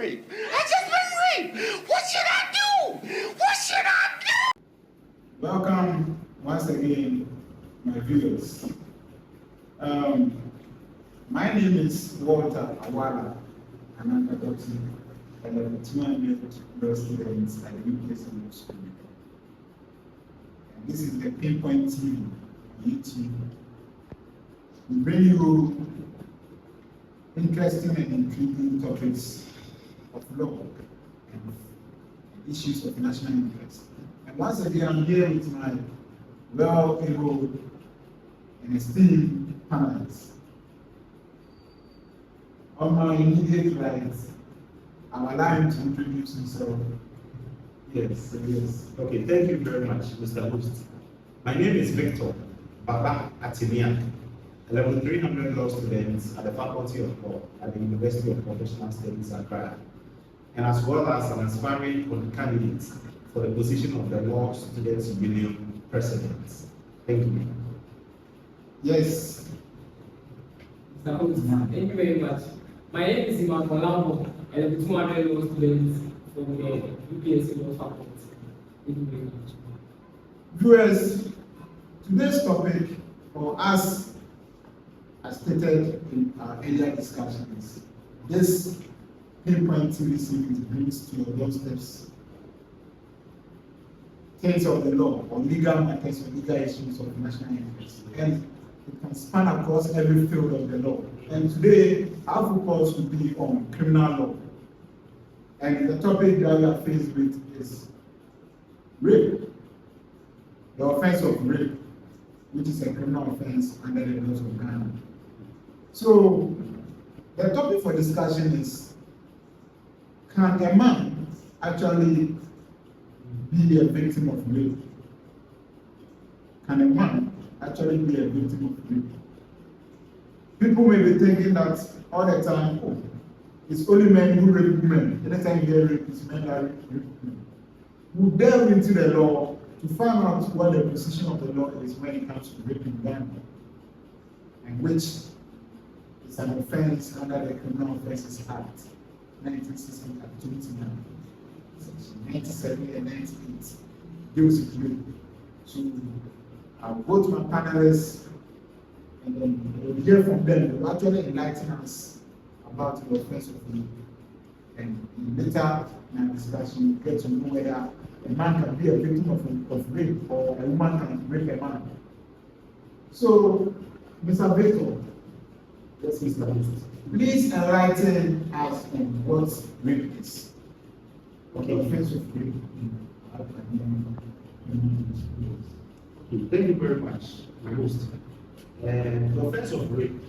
raped. I just been raped. What should I do? What should I do? Welcome once again, my viewers. My name is Walter Awala, and I'm adopting a 200 law students at the UPSM Law School. And this is the Pinpoint TV YouTube. We bring you interesting and intriguing topics of law and issues of national interest. And once again, I'm here with my well-able and esteemed panelists. On my immediate right, I'll allow him to introduce himself. Yes. Okay, thank you very much, Mr. Host. My name is Victor Baba Atimiak, level 300 law student at the Faculty of Law at the University of Professional Studies, Accra, and as well as an aspiring candidate for the position of the Law Students Union President. Thank you. Yes. Thank you very much. My name is Iman Kolambo, and I'm a 200 law student from the UPSM Law Faculty. Thank you very much. Viewers, today's topic, or as stated in our earlier discussions, this Pinpoint TV series brings to your doorsteps things of the law or legal matters or legal issues of national interest. And it can span across every field of the law. And today, our focus will be on criminal law. And the topic that we are faced with is rape, the offense of rape, which is a criminal offense under the laws of Ghana. So, the topic for discussion is, can a man actually be a victim of rape? Can a man actually be a victim of rape? People may be thinking that all the time, oh, it's only men who rape women. Anytime you hear rape, it's men that rape women. We delve into the law to find out what the position of the law is when it comes to rape in Ghana, and which is an offense under the Criminal Offences Act 1960 and 29. Section 97 and 98 deals with rape. So I'll go to my panelists and then we'll hear from them. They will actually enlighten us about the offense of rape. And later in our discussion, we'll get to know whether a man can be a victim of rape or a woman can rape a man. So, Mr. Victor, Yes, Mr. Host. please enlighten us on what rape is. Okay. The offense of rape. Thank you very much, my host. The offense of rape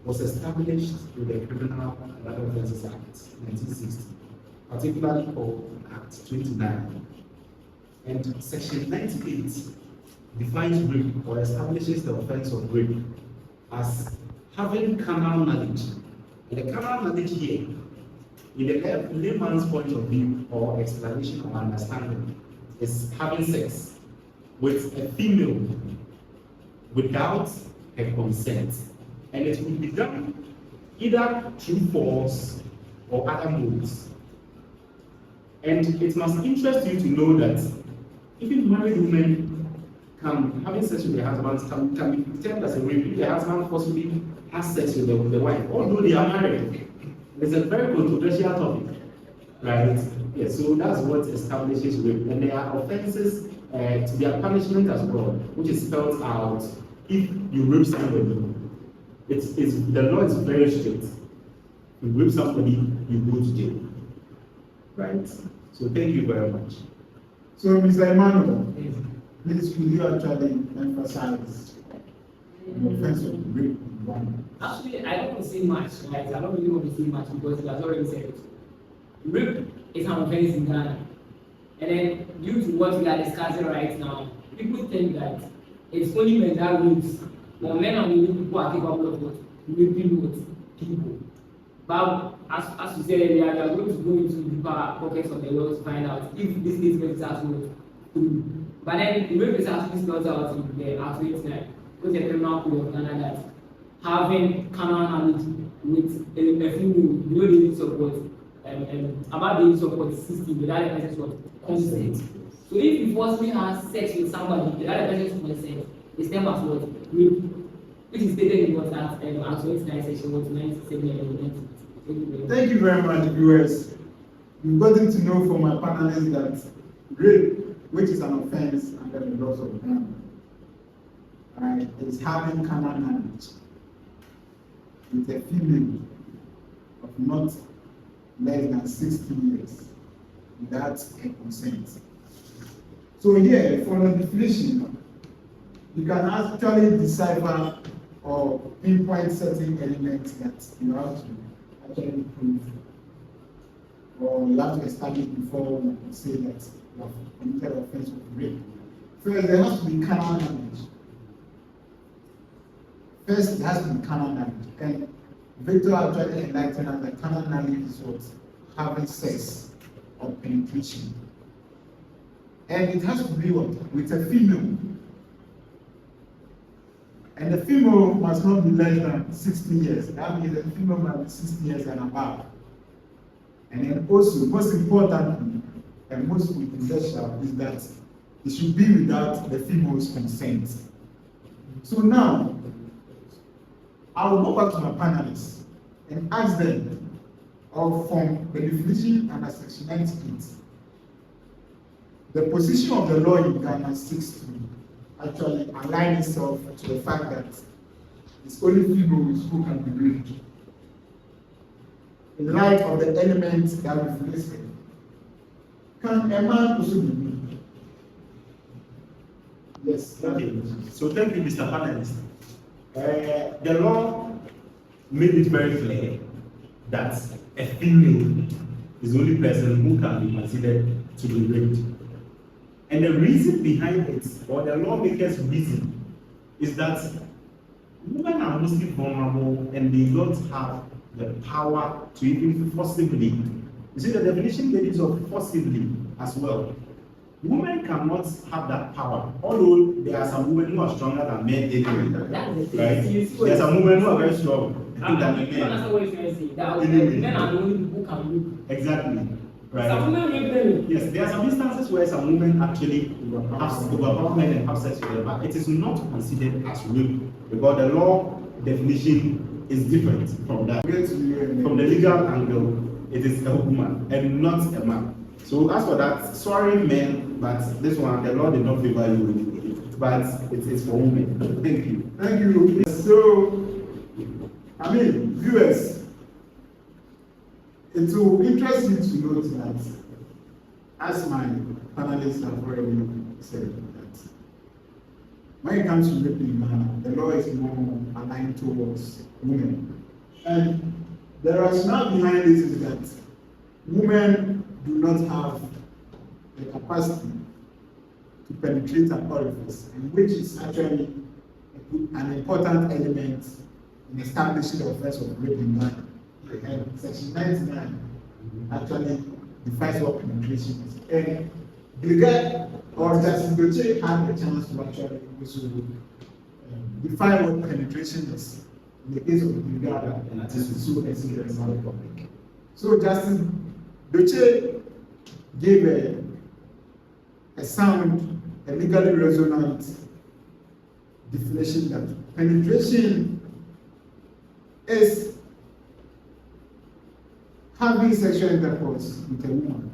was established in the Criminal and Other Offences Act 1960, particularly called Act 29. And Section 98 defines rape or establishes the offense of rape as having carnal knowledge. And the carnal knowledge here, in the layman's point of view or explanation or understanding, is having sex with a female without her consent. And it will be done either through force or other modes. And it must interest you to know that even married women having sex with their husbands can be termed as a rape if the husband forcibly has sex with the wife, although they are married. It's a very controversial topic, right? Yes, so that's what establishes rape. And there are offenses to their punishment as well, which is spelled out if you rape somebody. The law is very strict. If you rape somebody, you go to jail. Right? So thank you very much. So, Mr. Emmanuel, please will you actually emphasize the offense of rape in Ghana? Actually, I don't want to say much, right? I don't really want to say much because he has already said it. Rape is an offense in Ghana. And then, due to what we are discussing right now, people think that it's only men that rapes, or men and women people are capable of raping people. But as you said earlier, we are going to go into deeper pockets of the law to find out if this statement is actually true. But then the rape is actually spelled out in the Act 29, because the criminal code of Ghana that having carnal knowledge with a female, you know the use of what? about the age of what 16 without the person's what consent. So if you forcibly have sex with somebody without the person's consent, it's termed as what rape, which is stated in what Act 29 section 97. Thank you very much, viewers. You've gotten to know from my panelists that rape, which is an offense under the laws of Ghana, right, is having carnal marriage with a female of not less than 16 years without a consent. So here, for the definition, you can actually decipher or pinpoint certain elements that you have to actually prove, or you have to establish before you can say that you have committed offense of rape. First, there has to be carnal marriage. First, it has to be carnal marriage. And Victor actually enlightened us that carnal marriage is what? Having sex or penetration. And it has to be what? With a female. And the female must not be less than 16 years. That means the female must be 16 years and above. And then also, most importantly, and most controversial, is that it should be without the female's consent. So now, I will go back to my panelists and ask them, or from the definition under section 98, the position of the law in Ghana seeks to actually align itself to the fact that it's only females who can be raped. In light of the elements that we've listed, can a man also be raped? Yes. Okay. So thank you, Mr. Panelist. The law made it very clear that a female is the only person who can be considered to be raped. And the reason behind it, or the lawmakers' reason, is that women are mostly vulnerable and they don't have the power to even forcibly. You see, the definition there is of forcibly as well. Women cannot have that power, although there are some women who are stronger than men anyway. Right? There are some women who are very strong than the men. That's what you're trying to say. That men are the only people who can rape. Exactly. Right. Some women rape them. Yes, there are some instances where some women actually overpower men and have sex with them, but it is not considered as rape because the law definition is different from that. From the legal angle, it is a woman and not a man. So as for that, sorry men, but this one, the law did not favor you with it, but it is for women. Thank you. Thank you. So, I mean, viewers, it will interest you to note that, as my panelists have already said, that when it comes to rape in Ghana, the law is more aligned towards women. And the rationale behind this is that women do not have the capacity to penetrate an orifice, and which is actually an important element in establishing the offense of rape in Ghana. And section 99 actually defines what penetration is. And Brigadier or Justice Doche had the chance to actually also define what penetration is in the case of the Brigadier and Atisu Republic. So Justice Doche gave a sound, a legally resonant definition that penetration is having sexual intercourse with a woman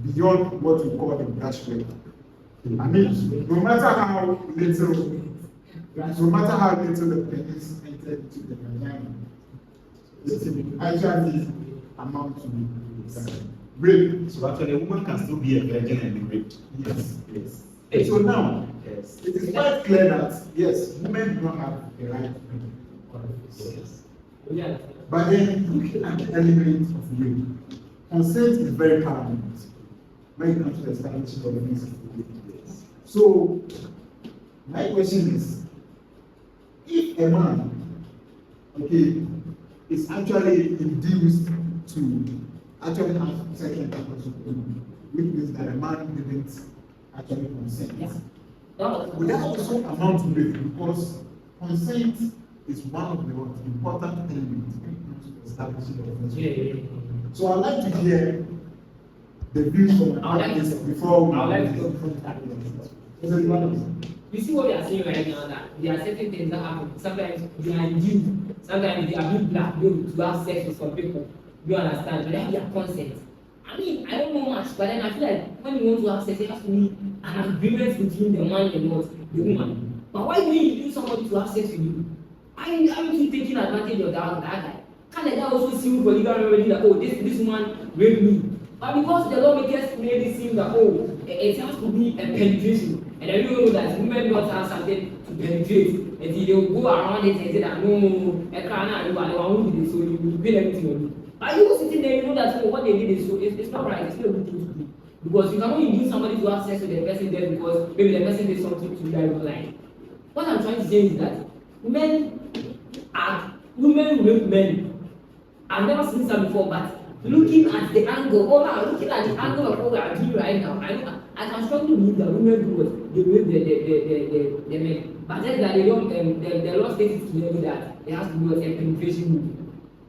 beyond what we call the brushwork. I mean, no matter how little the penis entered into the vagina, it actually amount to rape. So actually, a woman can still be a virgin and be raped. Yes. Yes. So now, Yes. it is quite clear that yes, women do not have the right to rape. Yes. Yeah. But then looking at the element of rape, consent is very paramount when it comes to the establishing of the rape. So my question is, if a man, okay, is actually induced to actually have sexual intercourse with a woman, which means that a man didn't actually consent, would that also amount to rape? Because consent is one of the most important elements when it comes to establishing the offense. Yeah. So I'd like to hear the views from I would like to before we. I would like to go from that. You see what we are saying right now, that there are certain things that happen. Sometimes they are due, sometimes they are being blackmailed to have sex with some people. You understand? But they have their consent. I mean, I don't know much, but then I feel like when you want to have sex, it has to be an agreement between the man and what? The woman. But why do you use somebody to have sex with you? Aren't you taking advantage of that guy? Can the guy also see you for legal remedy that, oh, this woman raped me? But because the lawmakers made it seem that, oh, it has to be a penetration. And then you know that women don't have something to penetrate. And they will go around it and say that, no, I can't do it, I won't do this, so you pay everything on me. But you sitting there, you know that, oh, what they did is so, it's not right, it's not a good thing to do. Because you can only use somebody to have sex with the person there because maybe the person did something to you that you don't like. What I'm trying to say is that women rape men. I've never seen that before, but looking at the angle, looking at the angle of what we are doing right now, I can strongly believe that women do what they rape the men. But then that they don't, the law states clearly that it has to be a penetration move.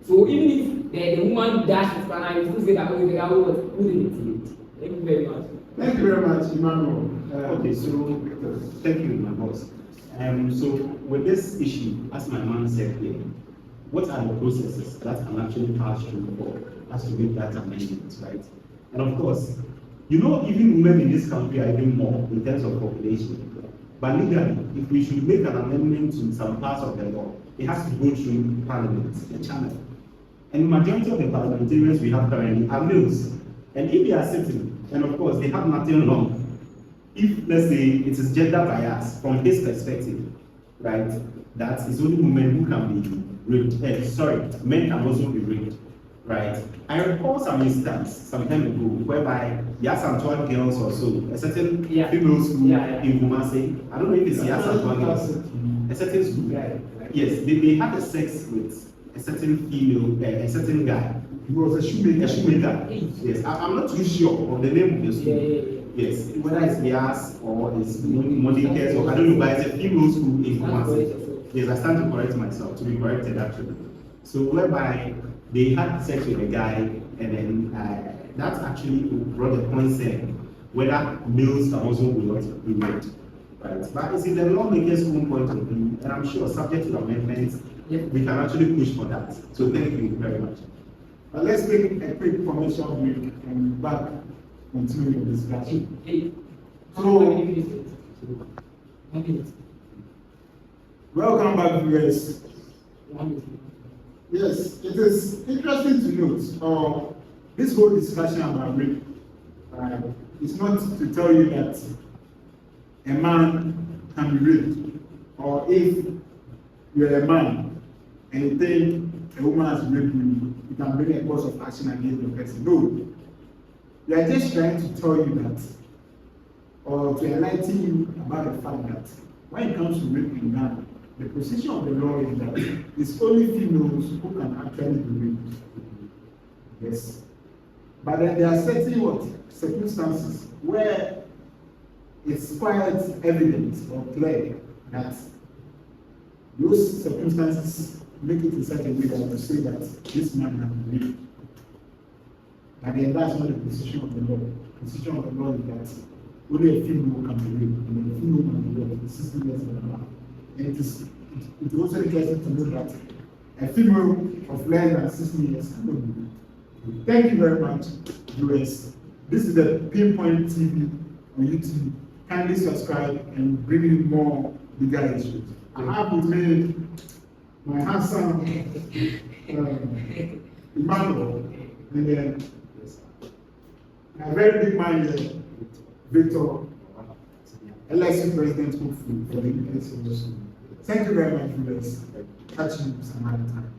So even if the woman dashes and you still say that, oh, the guy who did it. Thank you very much. Thank you very much, Emmanuel. Okay, so thank you, my boss. So with this issue, as my man said here, what are the processes that can actually pass through for us to make that amendment, right? And of course, you know, even women in this country are even more in terms of population. But legally, if we should make an amendment to some parts of the law, it has to go through Parliament, the channel. And the majority of the parliamentarians we have currently are males. And if they are sitting, and of course they have nothing wrong, if let's say it is gender bias from his perspective, right, that it's only women who can be raped, men can also be raped, right? I recall some instance some time ago whereby Yas Antoine girls or so, a certain female school in Kumasi, I don't know if it's Yas Antoine girls, a certain school, yes, they had a sex with a certain female, a certain guy. He was a shoemaker. Yes, I'm not too sure of the name of the school. Yes, whether it's Yas or it's Moniquez or I don't know, but it's a female school in Kumasi. Yes, I stand to correct myself, to be corrected actually. So whereby they had sex with a guy, and then that actually brought a concern whether males can also be raped, right? But it's in the lawmakers' own point of view, and I'm sure subject to amendments, we can actually push for that. So thank you very much. But let's take a quick commercial break and back continue the discussion. Welcome back, viewers. Yes, it is interesting to note this whole discussion about rape. It's not to tell you that a man can be raped, or if you're a man and you think a woman has raped you can bring a cause of action against the person. No. We are just trying to tell you that, or to enlighten you about the fact that when it comes to rape in Ghana, the position of the law is that it's only females who can actually be raped. Yes. But then there are certain circumstances where it's quite evident or clear that those circumstances make it in such a way that you say that this man has been raped. But then that's not the position of the law. The position of the law is that only a female can be raped, and a female can be raped 16 years and above. And it is also interesting to know that a female of less than 16 years cannot be raped. Thank you very much, viewers. This is the Pinpoint TV on YouTube. Kindly subscribe and bring in more bigger issues. I have with me my handsome Emmanuel, and then a very big man here, Victor, LSU President hopefully for the UK solution. Thank you very much, viewers. Catch you some other time.